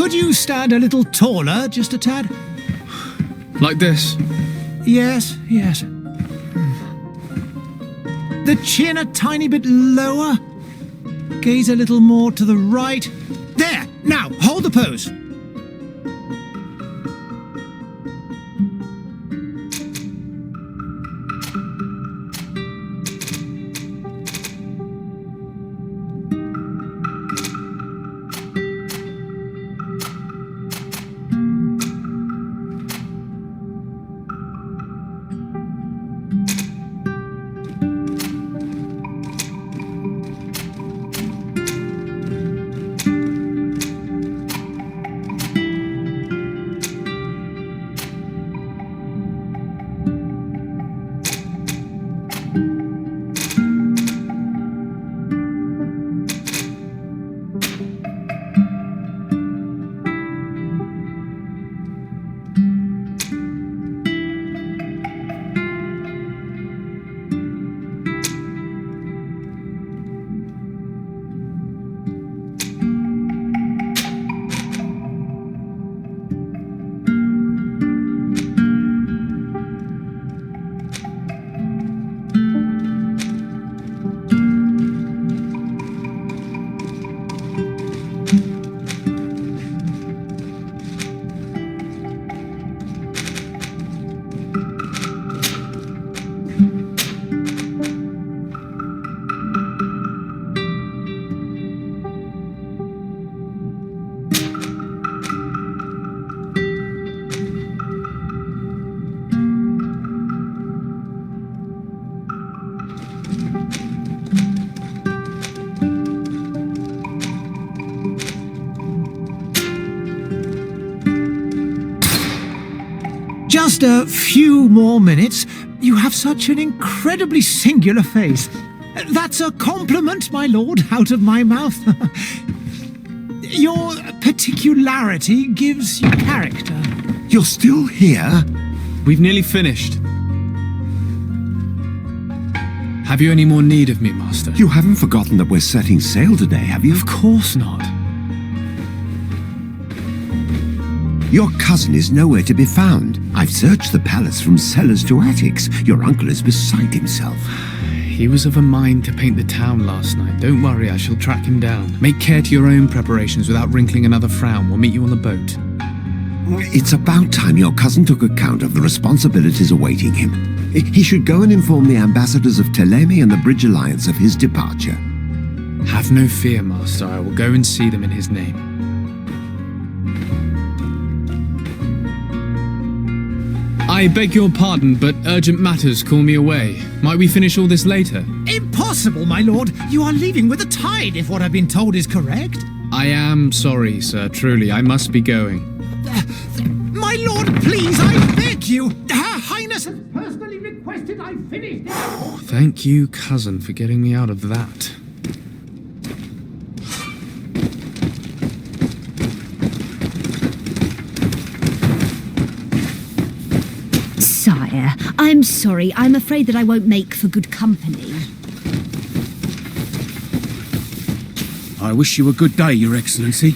Could you stand a little taller, just a tad? Like this? Yes, yes. The chin a tiny bit lower. Gaze a little more to the right. There! Now, hold the pose. Just a few more minutes. You have such an incredibly singular face. That's a compliment, my lord, out of my mouth. Your particularity gives you character. You're still here? We've nearly finished. Have you any more need of me, Master? You haven't forgotten that we're setting sail today, have you? Of course not. Your cousin is nowhere to be found. I've searched the palace from cellars to attics. Your uncle is beside himself. He was of a mind to paint the town last night. Don't worry, I shall track him down. Make care to your own preparations without wrinkling another frown. We'll meet you on the boat. It's about time your cousin took account of the responsibilities awaiting him. He should go and inform the ambassadors of Ptolemy and the Bridge Alliance of his departure. Have no fear, Master. I will go and see them in his name. I beg your pardon, but urgent matters call me away. Might we finish all this later? Impossible, my lord. You are leaving with the tide, if what I've been told is correct. I am sorry, sir. Truly, I must be going. My lord, please, I beg you. Her Highness has personally requested I finish this. Thank you, cousin, for getting me out of that. Sire, I'm sorry. I'm afraid that I won't make for good company. I wish you a good day, Your Excellency.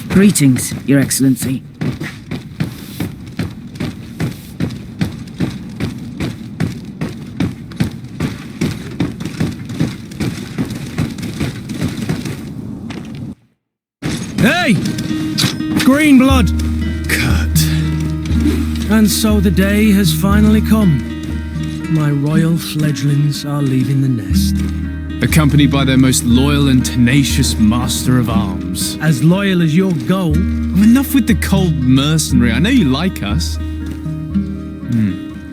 Greetings, Your Excellency. Hey! Green blood! Kurt. And so the day has finally come. My royal fledglings are leaving the nest. Accompanied by their most loyal and tenacious master of arms. As loyal as your goal. Enough with the cold mercenary. I know you like us.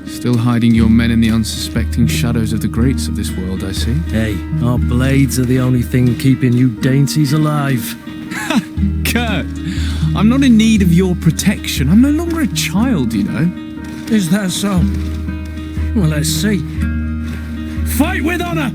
Still hiding your men in the unsuspecting shadows of the greats of this world, I see. Hey, our blades are the only thing keeping you dainties alive. Kurt, I'm not in need of your protection. I'm no longer a child, you know. Is that so? Well, let's see. Fight with honor!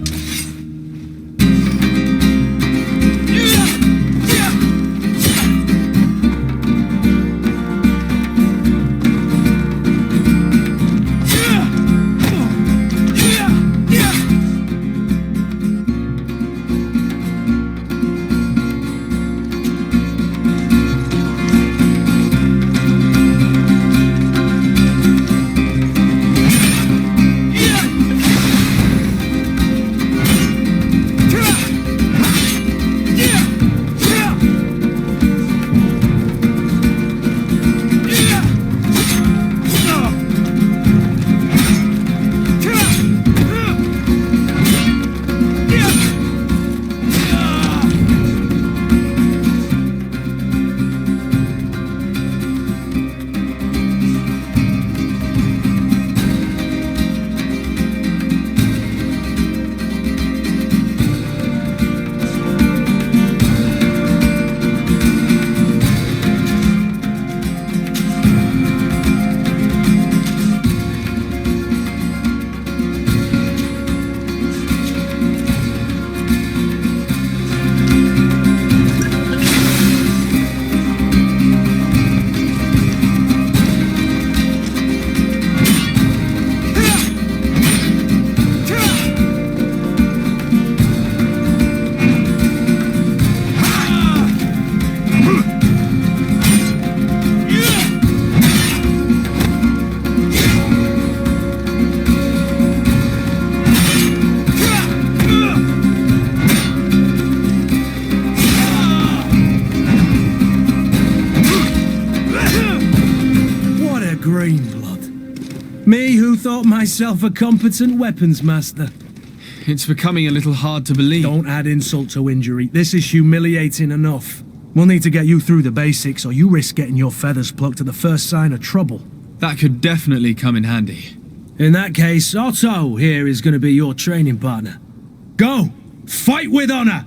green blood. Me who thought myself a competent weapons master. It's becoming a little hard to believe. Don't add insult to injury. This is humiliating enough. We'll need to get you through the basics, or you risk getting your feathers plucked at the first sign of trouble. That could definitely come in handy. In that case, Otto here is going to be your training partner. Go! Fight with honor!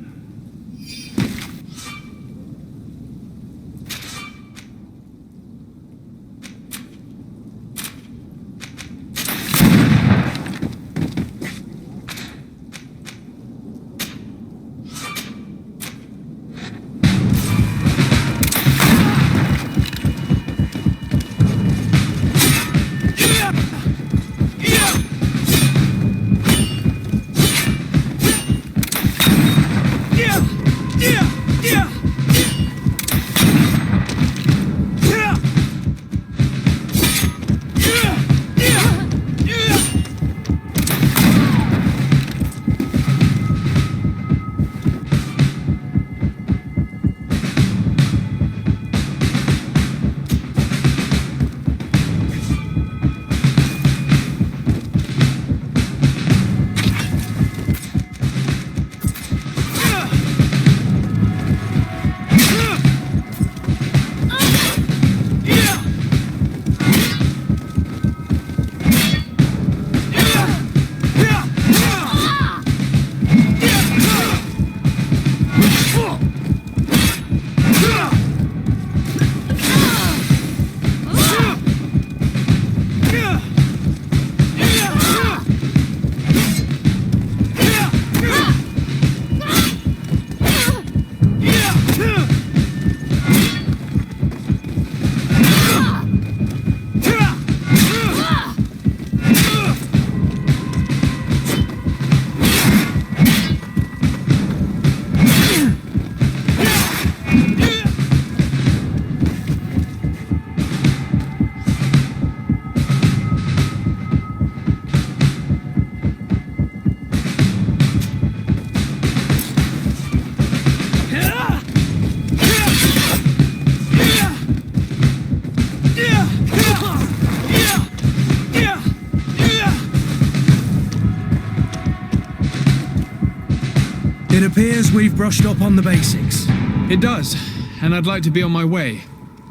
It appears we've brushed up on the basics. It does, and I'd like to be on my way.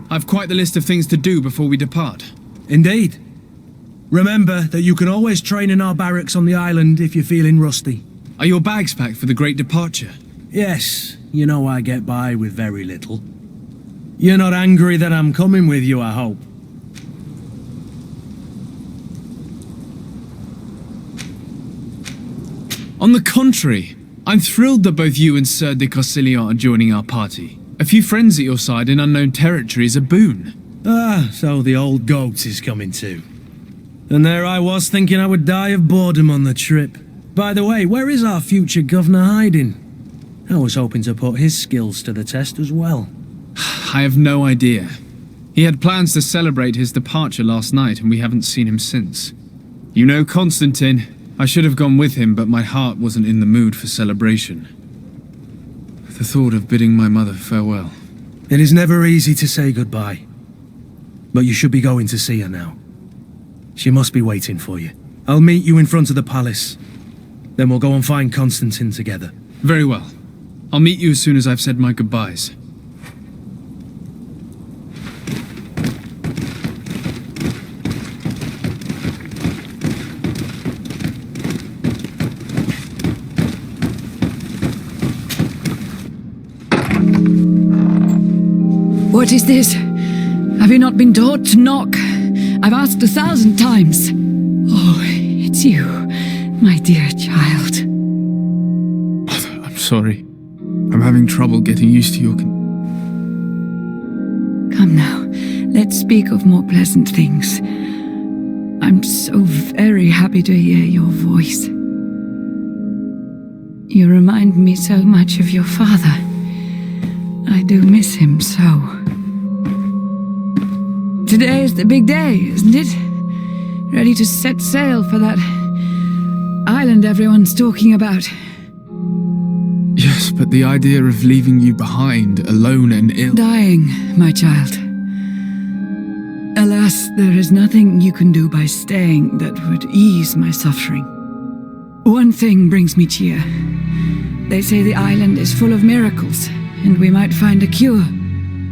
I've quite the list of things to do before we depart. Indeed. Remember that you can always train in our barracks on the island if you're feeling rusty. Are your bags packed for the great departure? Yes, you know I get by with very little. You're not angry that I'm coming with you, I hope. On the contrary, I'm thrilled that both you and Sir de Corsillon are joining our party. A few friends at your side in unknown territory is a boon. Ah, so the old goat is coming too. And there I was thinking I would die of boredom on the trip. By the way, where is our future governor hiding? I was hoping to put his skills to the test as well. I have no idea. He had plans to celebrate his departure last night and we haven't seen him since. You know Constantine. I should have gone with him, but my heart wasn't in the mood for celebration. The thought of bidding my mother farewell. It is never easy to say goodbye. But you should be going to see her now. She must be waiting for you. I'll meet you in front of the palace. Then we'll go and find Constantine together. Very well. I'll meet you as soon as I've said my goodbyes. What is this? Have you not been taught to knock? I've asked 1,000 times. Oh, it's you, my dear child. I'm sorry. I'm having trouble getting used to your... Come now, let's speak of more pleasant things. I'm so very happy to hear your voice. You remind me so much of your father. I do miss him so. Today is the big day, isn't it? Ready to set sail for that island everyone's talking about. Yes, but the idea of leaving you behind, alone and ill... Dying, my child. Alone. Alas, there is nothing you can do by staying that would ease my suffering. One thing brings me cheer. They say the island is full of miracles, and we might find a cure.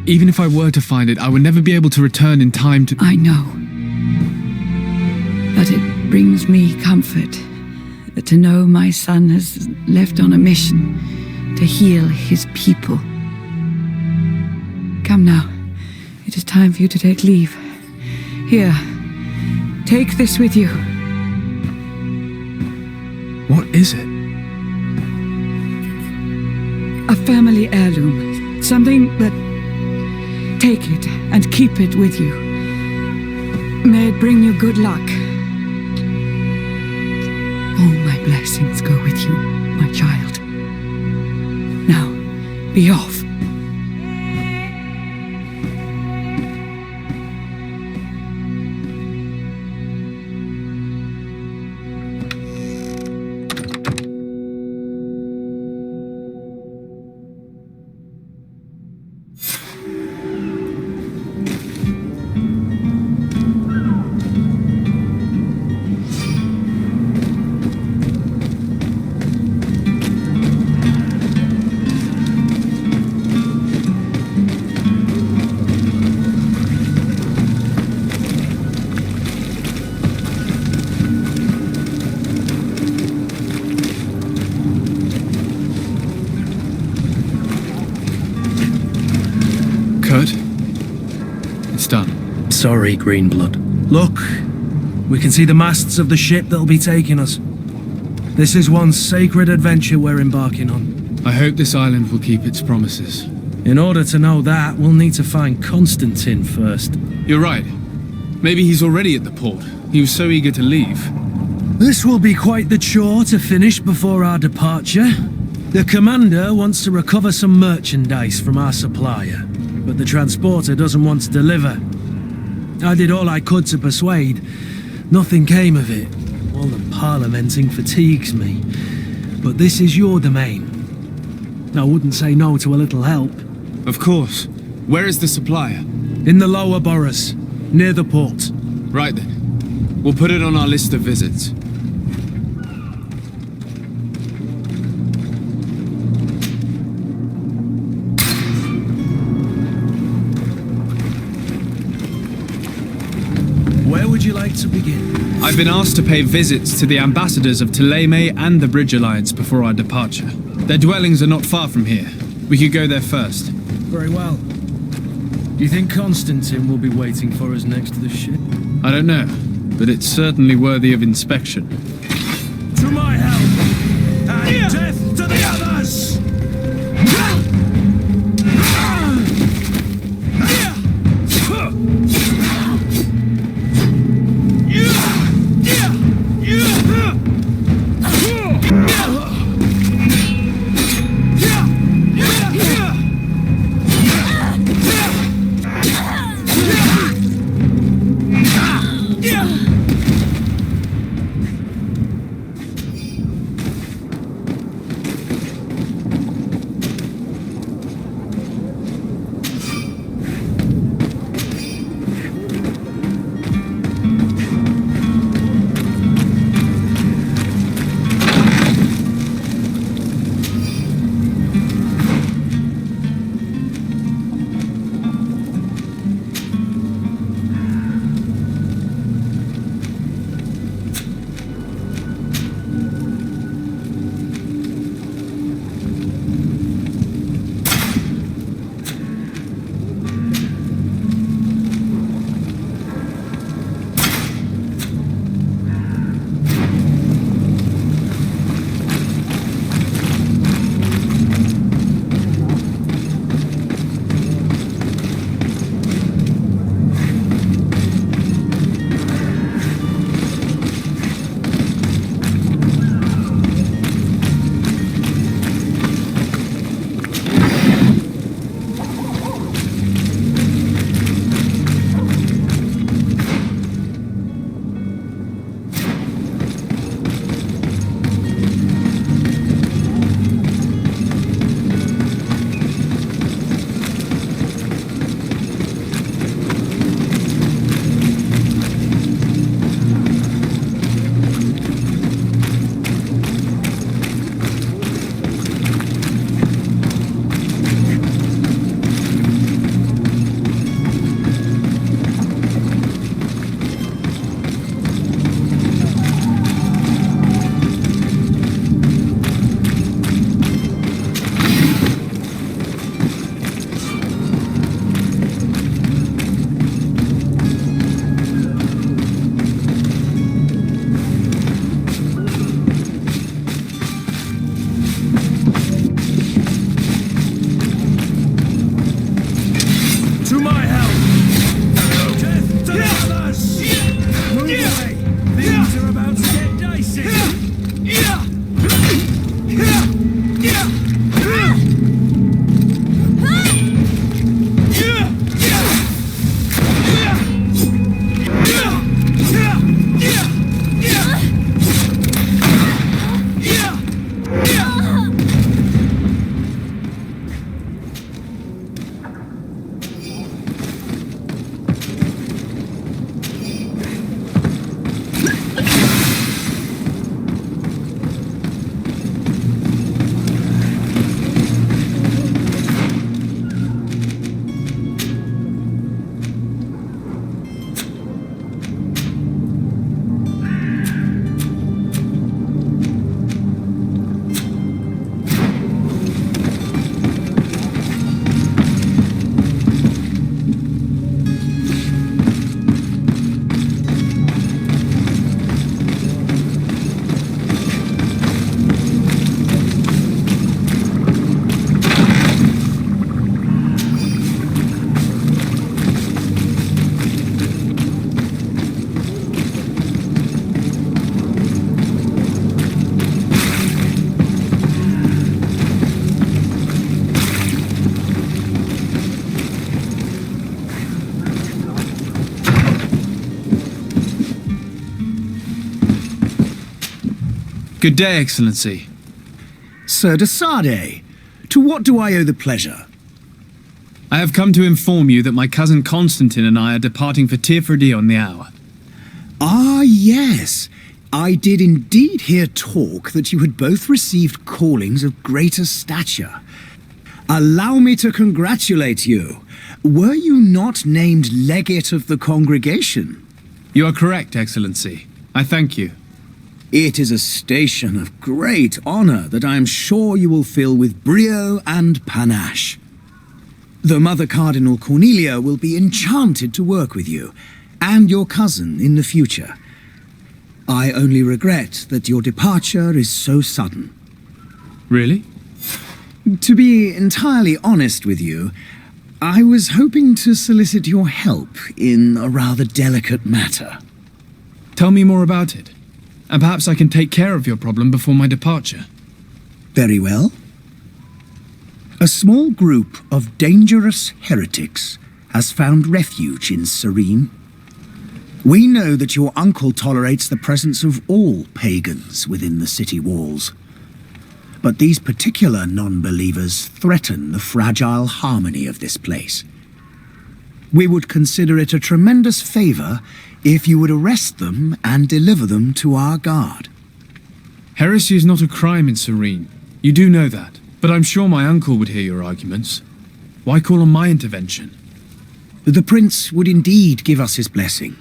Even if I were to find it, I would never be able to return in time to... I know. But it brings me comfort to know my son has left on a mission to heal his people. Come now. It is time for you to take leave. Here, take this with you. What is it? A family heirloom. Something that... Take it and keep it with you. May it bring you good luck. All my blessings go with you, my child. Now, be off. Kurt? It's done. Sorry, Greenblood. Look, we can see the masts of the ship that'll be taking us. This is one sacred adventure we're embarking on. I hope this island will keep its promises. In order to know that, we'll need to find Constantine first. You're right. Maybe he's already at the port. He was so eager to leave. This will be quite the chore to finish before our departure. The commander wants to recover some merchandise from our supplier, but the transporter doesn't want to deliver. I did all I could to persuade. Nothing came of it. All the parliamenting fatigues me. But this is your domain. I wouldn't say no to a little help. Of course. Where is the supplier? In the lower boroughs, near the port. Right then. We'll put it on our list of visits. Where would you like to begin? I've been asked to pay visits to the ambassadors of Thélème and the Bridge Alliance before our departure. Their dwellings are not far from here. We could go there first. Very well. Do you think Constantine will be waiting for us next to the ship? I don't know, but it's certainly worthy of inspection. To my help! And death to the others! Good day, Excellency. Sir de Sade, to what do I owe the pleasure? I have come to inform you that my cousin Constantine and I are departing for Tirfredi on the hour. Ah, yes. I did indeed hear talk that you had both received callings of greater stature. Allow me to congratulate you. Were you not named legate of the congregation? You are correct, Excellency. I thank you. It is a station of great honor that I am sure you will fill with brio and panache. The Mother Cardinal Cornelia will be enchanted to work with you, and your cousin in the future. I only regret that your departure is so sudden. Really? To be entirely honest with you, I was hoping to solicit your help in a rather delicate matter. Tell me more about it, and perhaps I can take care of your problem before my departure. Very well. A small group of dangerous heretics has found refuge in Serene. We know that your uncle tolerates the presence of all pagans within the city walls. But these particular non-believers threaten the fragile harmony of this place. We would consider it a tremendous favor if you would arrest them and deliver them to our guard. Heresy is not a crime in Serene. You do know that, but I'm sure my uncle would hear your arguments. Why call on my intervention? The prince would indeed give us his blessing,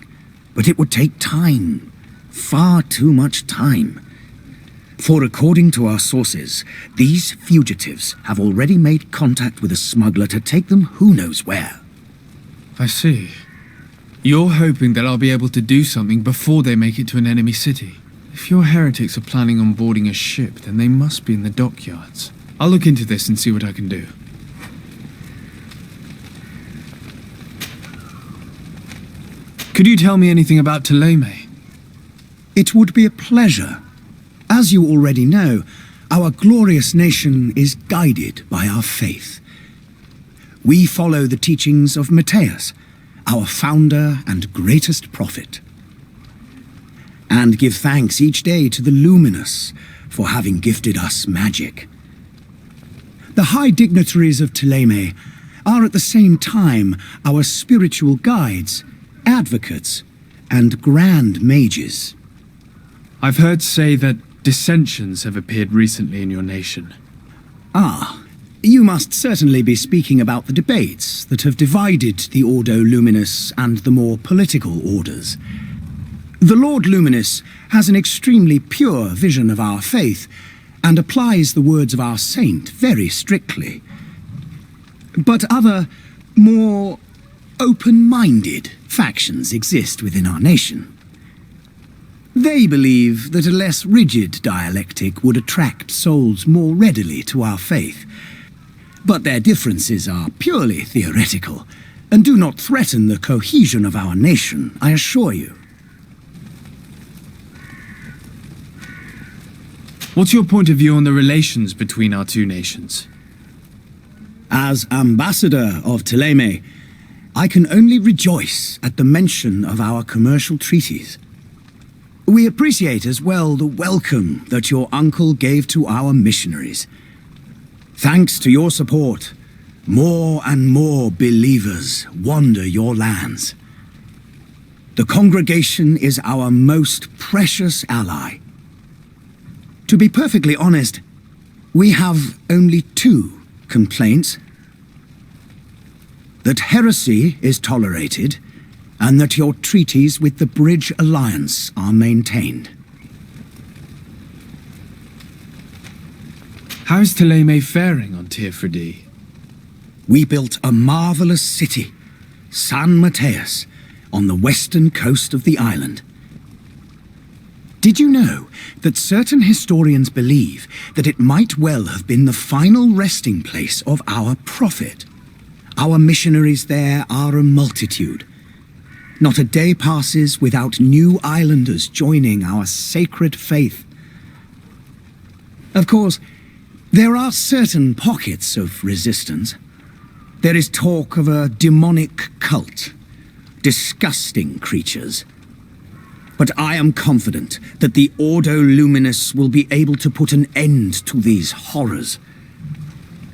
but it would take time. Far too much time. For according to our sources, these fugitives have already made contact with a smuggler to take them who knows where. I see. You're hoping that I'll be able to do something before they make it to an enemy city. If your heretics are planning on boarding a ship, then they must be in the dockyards. I'll look into this and see what I can do. Could you tell me anything about Ptolemy? It would be a pleasure. As you already know, our glorious nation is guided by our faith. We follow the teachings of Matthias, our founder and greatest prophet, and give thanks each day to the Luminous for having gifted us magic. The high dignitaries of Ptolemy are at the same time our spiritual guides, advocates, and grand mages. I've heard say that dissensions have appeared recently in your nation. Ah, you must certainly be speaking about the debates that have divided the Ordo Luminis and the more political orders. The Lord Luminous has an extremely pure vision of our faith and applies the words of our saint very strictly. But other, more open-minded factions exist within our nation. They believe that a less rigid dialectic would attract souls more readily to our faith. But their differences are purely theoretical and do not threaten the cohesion of our nation, I assure you. What's your point of view on the relations between our two nations? As ambassador of Ptolemy, I can only rejoice at the mention of our commercial treaties. We appreciate as well the welcome that your uncle gave to our missionaries. Thanks to your support, more and more believers wander your lands. The congregation is our most precious ally. To be perfectly honest, we have only two complaints. That heresy is tolerated, and that your treaties with the Bridge Alliance are maintained. How is Ptolemy faring on Tirfredi? We built a marvelous city, San Matthias, on the western coast of the island. Did you know that certain historians believe that it might well have been the final resting place of our prophet? Our missionaries there are a multitude. Not a day passes without new islanders joining our sacred faith. Of course, there are certain pockets of resistance. There is talk of a demonic cult, disgusting creatures. But I am confident that the Ordo Luminous will be able to put an end to these horrors.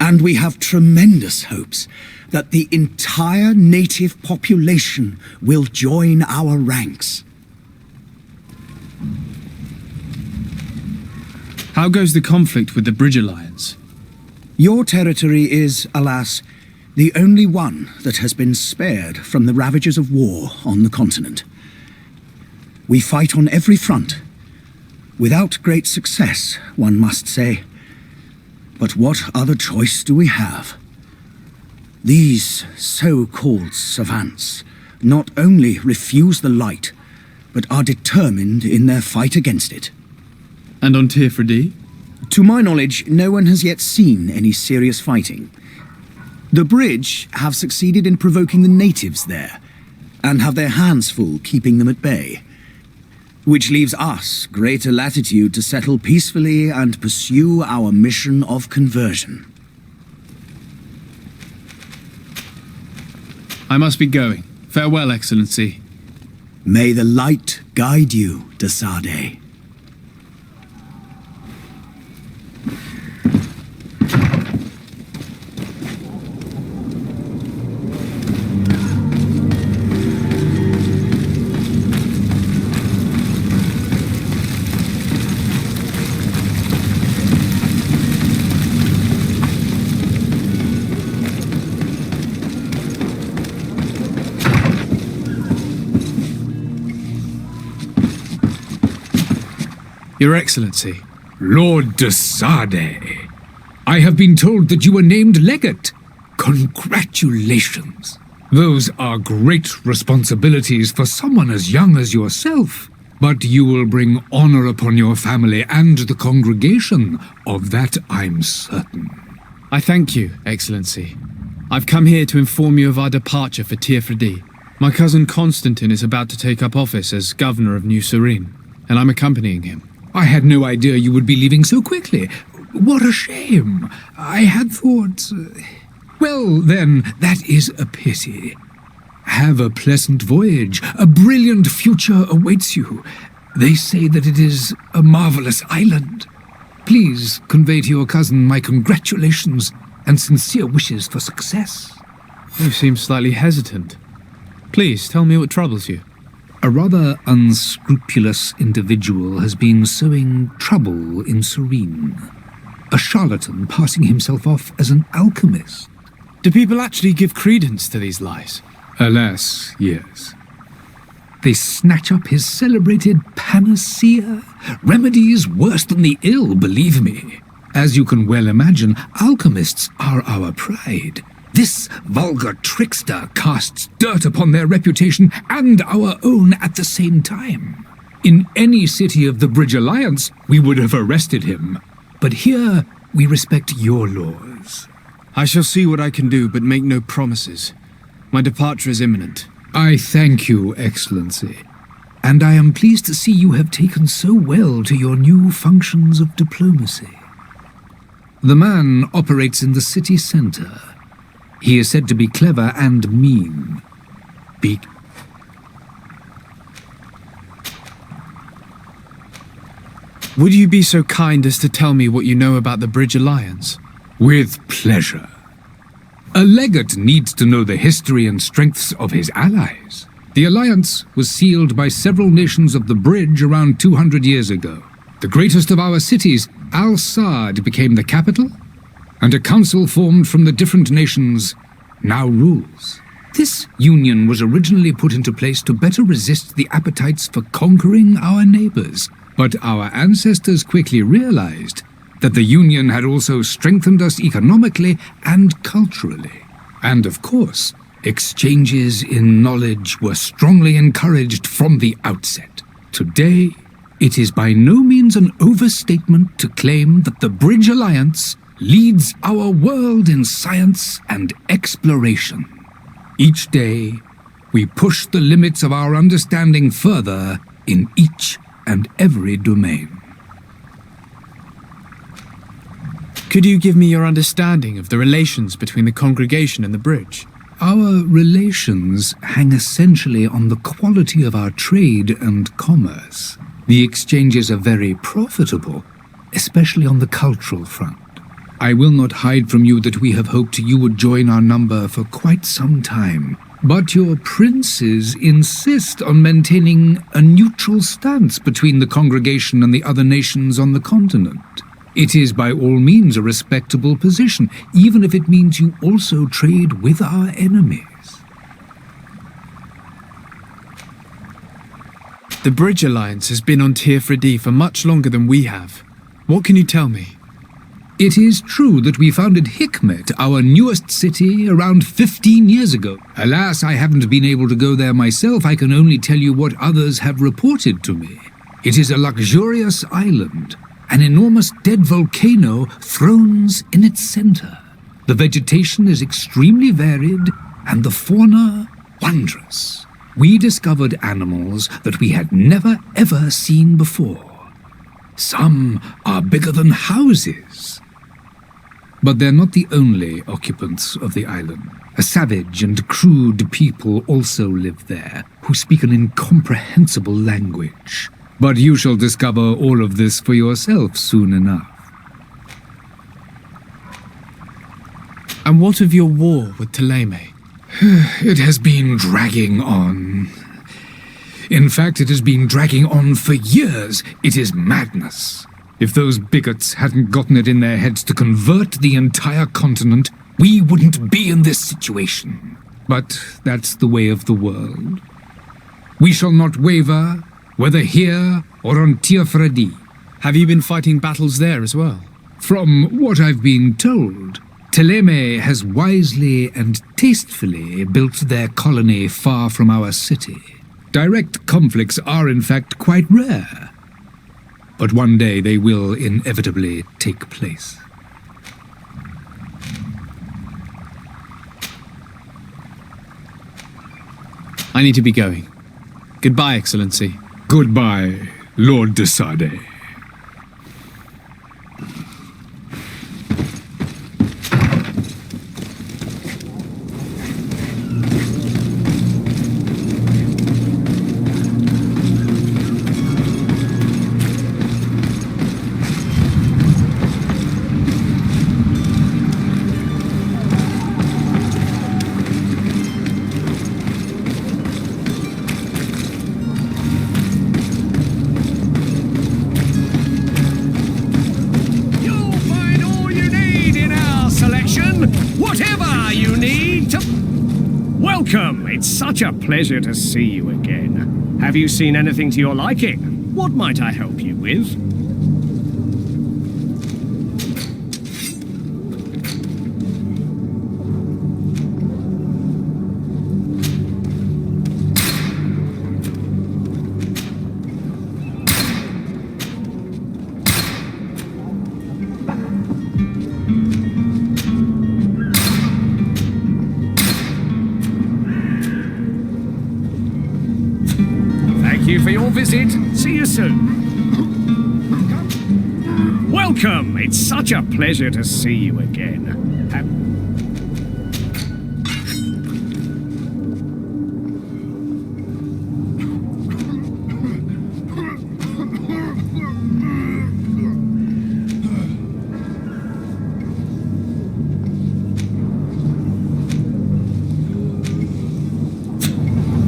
And we have tremendous hopes that the entire native population will join our ranks. How goes the conflict with the Bridge Alliance? Your territory is, alas, the only one that has been spared from the ravages of war on the continent. We fight on every front, without great success, one must say. But what other choice do we have? These so-called savants not only refuse the light, but are determined in their fight against it. And on Tirfredi? To my knowledge, no one has yet seen any serious fighting. The Bridge have succeeded in provoking the natives there, and have their hands full keeping them at bay. Which leaves us greater latitude to settle peacefully and pursue our mission of conversion. I must be going. Farewell, Excellency. May the light guide you, de Sade. Your Excellency. Lord de Sade, I have been told that you were named legate. Congratulations. Those are great responsibilities for someone as young as yourself. But you will bring honor upon your family and the congregation. Of that I'm certain. I thank you, Excellency. I've come here to inform you of our departure for Tirfredi. My cousin Constantine is about to take up office as governor of New Serene, and I'm accompanying him. I had no idea you would be leaving so quickly. What a shame. I had thought... Well, then, that is a pity. Have a pleasant voyage. A brilliant future awaits you. They say that it is a marvelous island. Please convey to your cousin my congratulations and sincere wishes for success. You seem slightly hesitant. Please, tell me what troubles you. A rather unscrupulous individual has been sowing trouble in Serene. A charlatan passing himself off as an alchemist. Do people actually give credence to these lies? Alas, yes. They snatch up his celebrated panacea. Remedies worse than the ill, believe me. As you can well imagine, alchemists are our pride. This vulgar trickster casts dirt upon their reputation and our own at the same time. In any city of the Bridge Alliance, we would have arrested him. But here, we respect your laws. I shall see what I can do, but make no promises. My departure is imminent. I thank you, Excellency. And I am pleased to see you have taken so well to your new functions of diplomacy. The man operates in the city center. He is said to be clever and mean. Would you be so kind as to tell me what you know about the Bridge Alliance? With pleasure. A legate needs to know the history and strengths of his allies. The alliance was sealed by several nations of the Bridge around 200 years ago. The greatest of our cities, Al-Saad, became the capital, and a council formed from the different nations now rules. This union was originally put into place to better resist the appetites for conquering our neighbors, but our ancestors quickly realized that the union had also strengthened us economically and culturally. And of course, exchanges in knowledge were strongly encouraged from the outset. Today, it is by no means an overstatement to claim that the Bridge Alliance leads our world in science and exploration. Each day, we push the limits of our understanding further in each and every domain. Could you give me your understanding of the relations between the congregation and the Bridge? Our relations hang essentially on the quality of our trade and commerce. The exchanges are very profitable, especially on the cultural front. I will not hide from you that we have hoped you would join our number for quite some time. But your princes insist on maintaining a neutral stance between the congregation and the other nations on the continent. It is by all means a respectable position, even if it means you also trade with our enemies. The Bridge Alliance has been on Tier 3D for much longer than we have. What can you tell me? It is true that we founded Hikmet, our newest city, around 15 years ago. Alas, I haven't been able to go there myself. I can only tell you what others have reported to me. It is a luxurious island. An enormous dead volcano thrones in its center. The vegetation is extremely varied, and the fauna wondrous. We discovered animals that we had never ever seen before. Some are bigger than houses. But they're not the only occupants of the island. A savage and crude people also live there, who speak an incomprehensible language. But you shall discover all of this for yourself soon enough. And what of your war with Thélème? It has been dragging on. In fact, it has been dragging on for years. It is madness. If those bigots hadn't gotten it in their heads to convert the entire continent, we wouldn't be in this situation. But that's the way of the world. We shall not waver, whether here or on Tier 3D. Have you been fighting battles there as well? From what I've been told, Thélème has wisely and tastefully built their colony far from our city. Direct conflicts are in fact quite rare. But one day they will inevitably take place. I need to be going. Goodbye, Excellency. Goodbye, Lord de Sade. Welcome! It's such a pleasure to see you again. Have you seen anything to your liking? What might I help you with? Thank you for your visit. See you soon. Welcome! It's such a pleasure to see you again.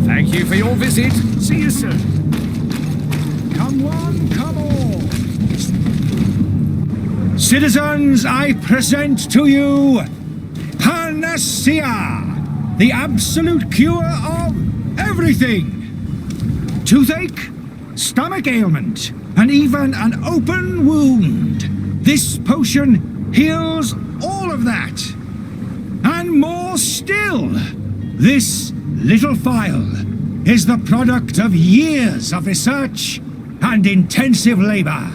Thank you for your visit. See you soon. Come one, come all. Citizens, I present to you Panacea, the absolute cure of everything. Toothache, stomach ailment, and even an open wound. This potion heals all of that. And more still. This little phial is the product of years of research and intensive labor.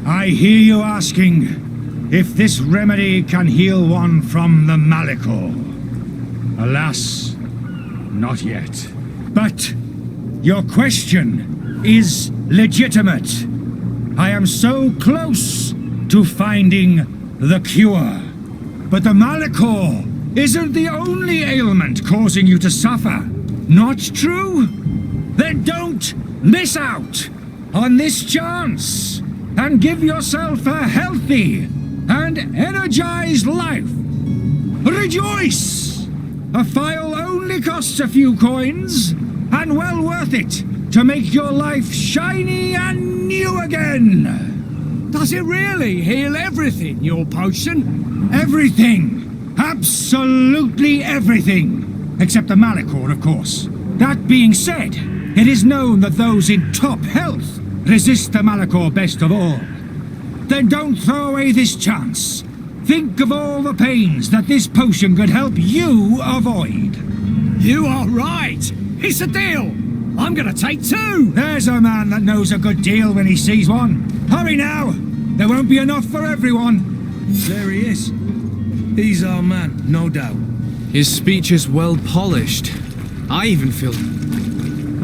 I hear you asking if this remedy can heal one from the Malichor. Alas, not yet. But your question is legitimate. I am so close to finding the cure. But the Malichor isn't the only ailment causing you to suffer. Not true? Then don't miss out on this chance and give yourself a healthy and energized life. Rejoice! A phial only costs a few coins, and well worth it to make your life shiny and new again. Does it really heal everything, your potion? Everything. Absolutely everything. Except the Malachor, of course. That being said, it is known that those in top health resist the Malachor best of all. Then don't throw away this chance. Think of all the pains that this potion could help you avoid. You are right. It's a deal. I'm gonna take 2. There's a man that knows a good deal when he sees one. Hurry now. There won't be enough for everyone. There he is. He's our man, no doubt. His speech is well polished. I even feel...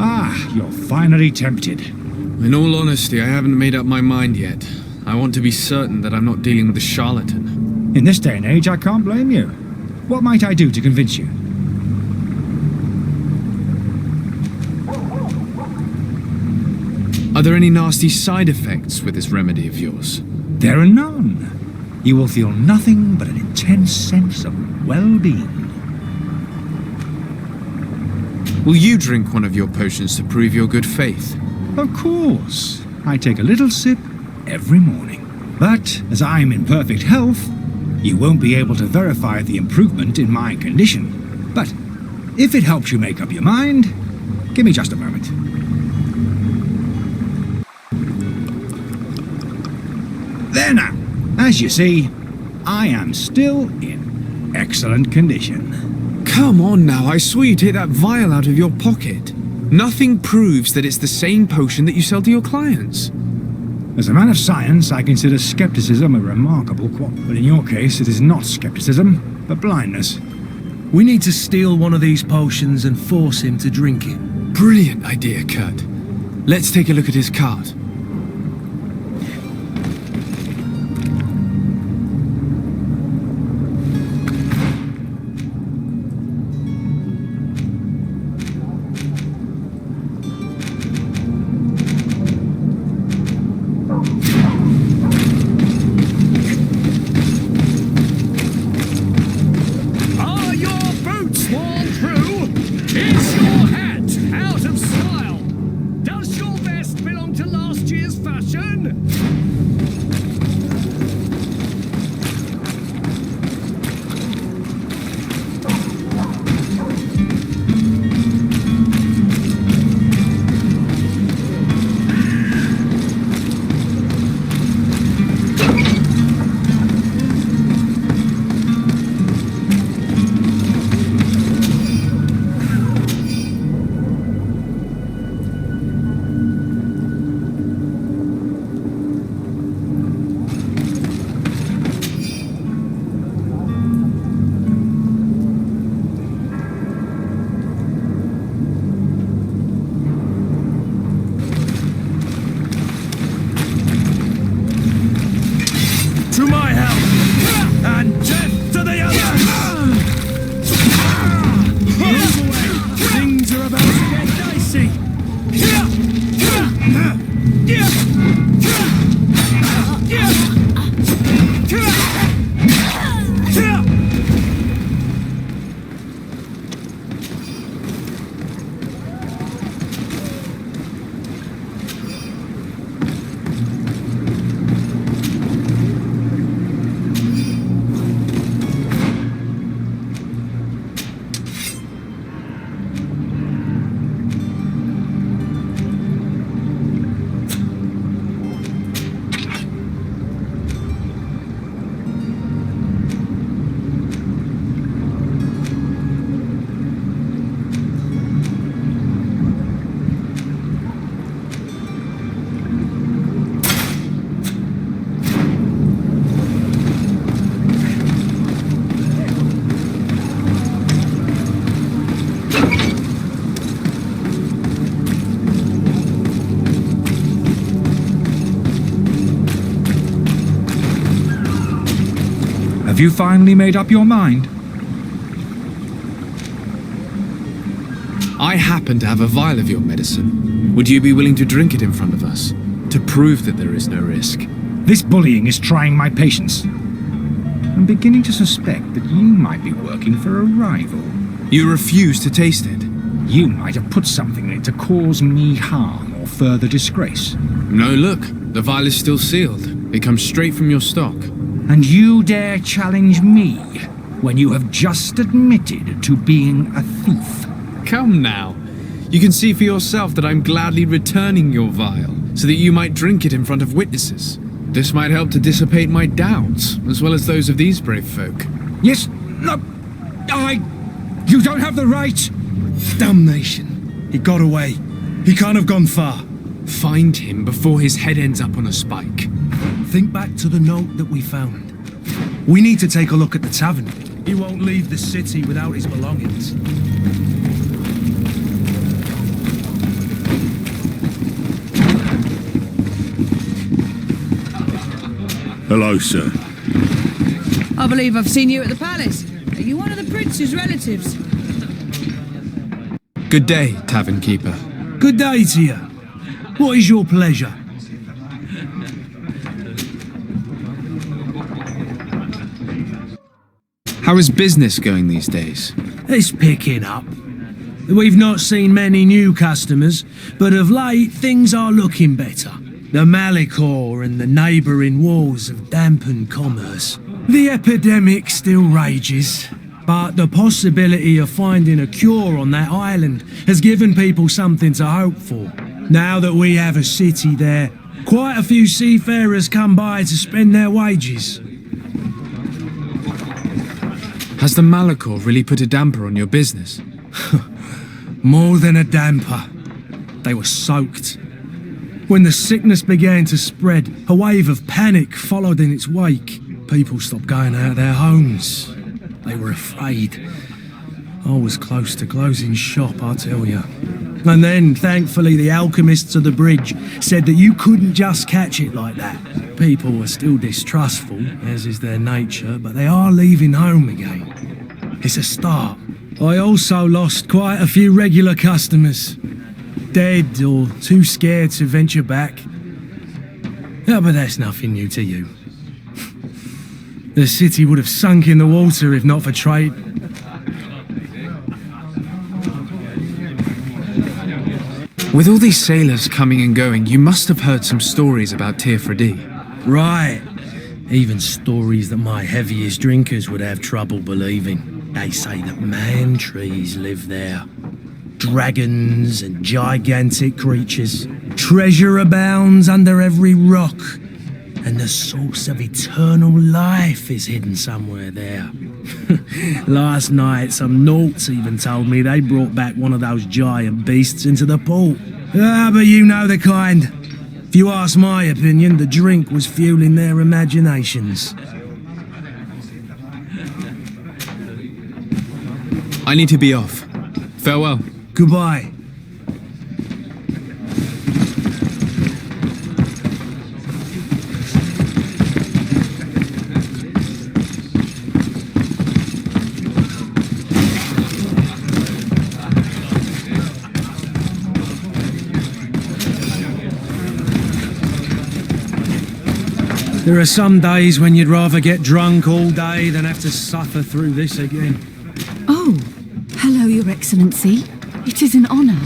Ah, you're finally tempted. In all honesty, I haven't made up my mind yet. I want to be certain that I'm not dealing with a charlatan. In this day and age, I can't blame you. What might I do to convince you? Are there any nasty side effects with this remedy of yours? There are none. You will feel nothing but an intense sense of well-being. Will you drink one of your potions to prove your good faith? Of course. I take a little sip every morning. But as I'm in perfect health, you won't be able to verify the improvement in my condition. But if it helps you make up your mind, give me just a moment. There now. As you see, I am still in excellent condition. Come on now, I swear you take that vial out of your pocket. Nothing proves that it's the same potion that you sell to your clients. As a man of science, I consider skepticism a remarkable quality. But in your case, it is not skepticism, but blindness. We need to steal one of these potions and force him to drink it. Brilliant idea, Kurt. Let's take a look at his cart. Have you finally made up your mind? I happen to have a vial of your medicine. Would you be willing to drink it in front of us, to prove that there is no risk? This bullying is trying my patience. I'm beginning to suspect that you might be working for a rival. You refuse to taste it. You might have put something in it to cause me harm or further disgrace. No, look. The vial is still sealed. It comes straight from your stock. And you dare challenge me when you have just admitted to being a thief? Come now. You can see for yourself that I'm gladly returning your vial, so that you might drink it in front of witnesses. This might help to dissipate my doubts, as well as those of these brave folk. Yes, no, You don't have the right! Damnation. He got away. He can't have gone far. Find him before his head ends up on a spike. Think back to the note that we found. We need to take a look at the tavern. He won't leave the city without his belongings. Hello, sir. I believe I've seen you at the palace. Are you one of the prince's relatives? Good day, tavern keeper. Good day to you. What is your pleasure? How is business going these days? It's picking up. We've not seen many new customers, but of late things are looking better. The Malicor and the neighbouring wars have dampened commerce. The epidemic still rages, but the possibility of finding a cure on that island has given people something to hope for. Now that we have a city there, quite a few seafarers come by to spend their wages. Has the Malicor really put a damper on your business? More than a damper. They were soaked. When the sickness began to spread, a wave of panic followed in its wake. People stopped going out of their homes. They were afraid. I was close to closing shop, I tell you. And then, thankfully, the alchemists of the bridge said that you couldn't just catch it like that. People were still distrustful, as is their nature, but they are leaving home again. It's a start. I also lost quite a few regular customers. Dead or too scared to venture back. Yeah, but that's nothing new to you. The city would have sunk in the water if not for trade. With all these sailors coming and going, you must have heard some stories about Teofredi. Right. Even stories that my heaviest drinkers would have trouble believing. They say that man trees live there. Dragons and gigantic creatures. Treasure abounds under every rock. And the source of eternal life is hidden somewhere there. Last night, some Nauts even told me they brought back one of those giant beasts into the port. Ah, but you know the kind. If you ask my opinion, the drink was fueling their imaginations. I need to be off. Farewell. Goodbye. There are some days when you'd rather get drunk all day than have to suffer through this again. Oh, hello, Your Excellency. It is an honour.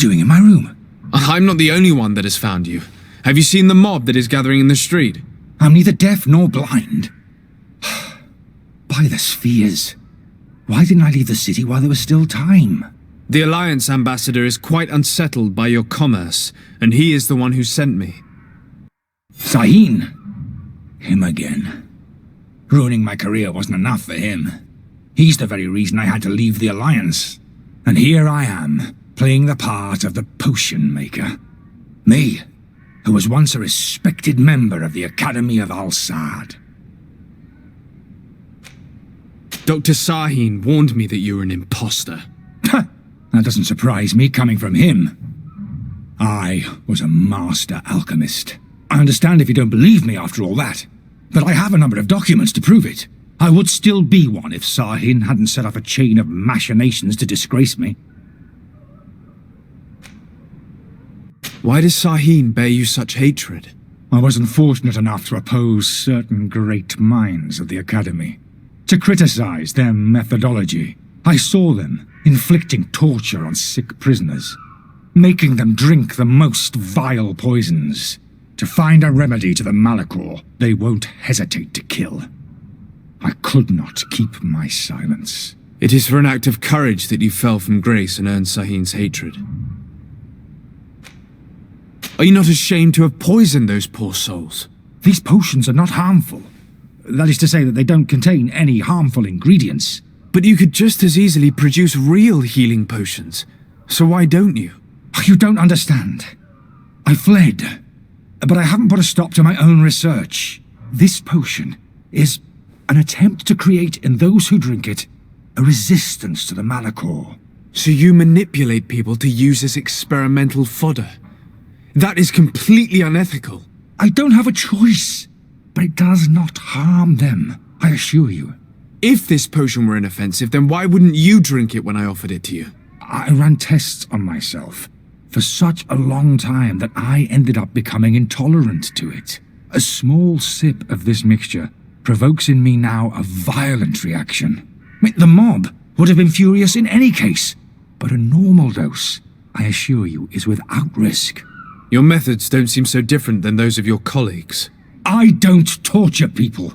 doing in my room? I'm not the only one that has found you. Have you seen the mob that is gathering in the street? I'm neither deaf nor blind. By the spheres. Why didn't I leave the city while there was still time? The Alliance ambassador is quite unsettled by your commerce, and he is the one who sent me. Sahin? Him again. Ruining my career wasn't enough for him. He's the very reason I had to leave the Alliance. And here I am, playing the part of the potion maker. Me, who was once a respected member of the Academy of Al-Sad. Dr. Sahin warned me that you were an imposter. That doesn't surprise me, coming from him. I was a master alchemist. I understand if you don't believe me after all that, but I have a number of documents to prove it. I would still be one if Sahin hadn't set off a chain of machinations to disgrace me. Why does Sahin bear you such hatred? I wasn't fortunate enough to oppose certain great minds of the Academy, to criticize their methodology. I saw them inflicting torture on sick prisoners, making them drink the most vile poisons. To find a remedy to the Malachor they won't hesitate to kill. I could not keep my silence. It is for an act of courage that you fell from grace and earned Sahin's hatred. Are you not ashamed to have poisoned those poor souls? These potions are not harmful. That is to say that they don't contain any harmful ingredients. But you could just as easily produce real healing potions. So why don't you? You don't understand. I fled, but I haven't put a stop to my own research. This potion is an attempt to create in those who drink it a resistance to the Malachor. So you manipulate people to use as experimental fodder? That is completely unethical. I don't have a choice, but it does not harm them, I assure you. If this potion were inoffensive, then why wouldn't you drink it when I offered it to you? I ran tests on myself for such a long time that I ended up becoming intolerant to it. A small sip of this mixture provokes in me now a violent reaction. The mob would have been furious in any case, but a normal dose, I assure you, is without risk. Your methods don't seem so different than those of your colleagues. I don't torture people.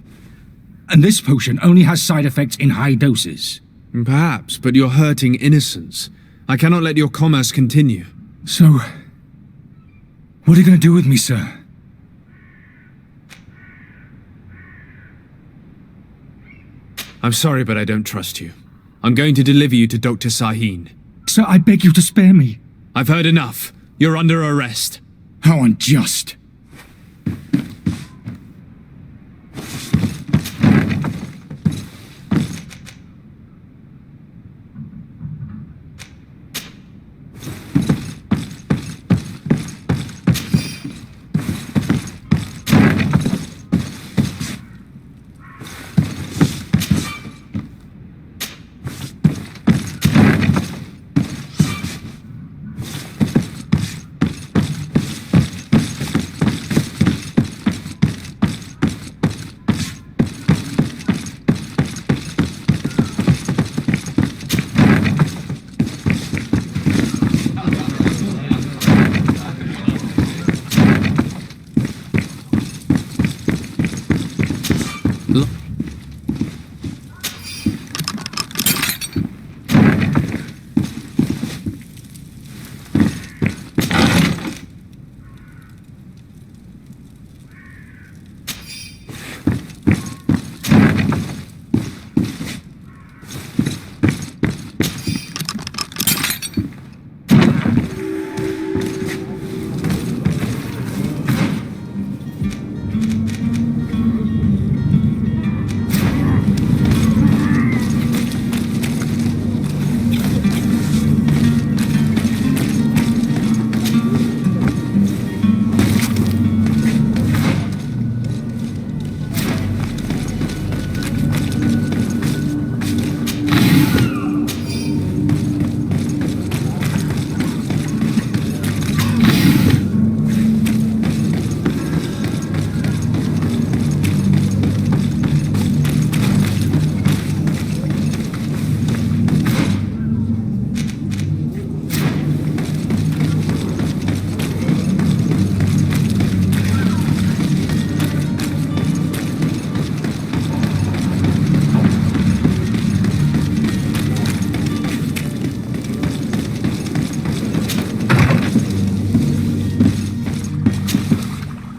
And this potion only has side effects in high doses. Perhaps, but you're hurting innocents. I cannot let your commerce continue. So, what are you going to do with me, sir? I'm sorry, but I don't trust you. I'm going to deliver you to Dr. Sahin. Sir, I beg you to spare me. I've heard enough. You're under arrest. How unjust.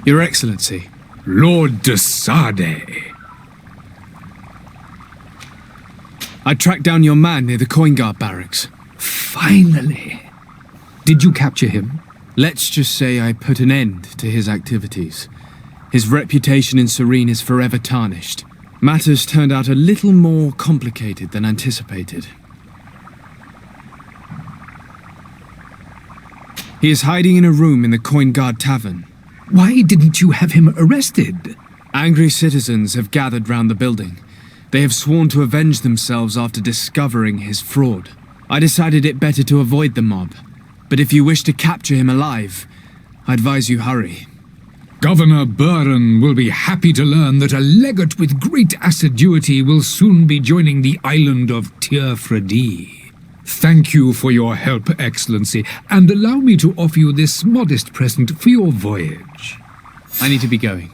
Your Excellency. Lord de Sade. I tracked down your man near the coin guard barracks. Finally. Did you capture him? Let's just say I put an end to his activities. His reputation in Serene is forever tarnished. Matters turned out a little more complicated than anticipated. He is hiding in a room in the Coin Guard Tavern. Why didn't you have him arrested? Angry citizens have gathered round the building. They have sworn to avenge themselves after discovering his fraud. I decided it better to avoid the mob. But if you wish to capture him alive, I advise you hurry. Governor Buren will be happy to learn that a legate with great assiduity will soon be joining the island of Tir-Fredi. Thank you for your help, Excellency, and allow me to offer you this modest present for your voyage. I need to be going.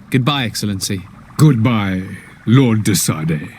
Goodbye, Excellency. Goodbye, Lord de Sade.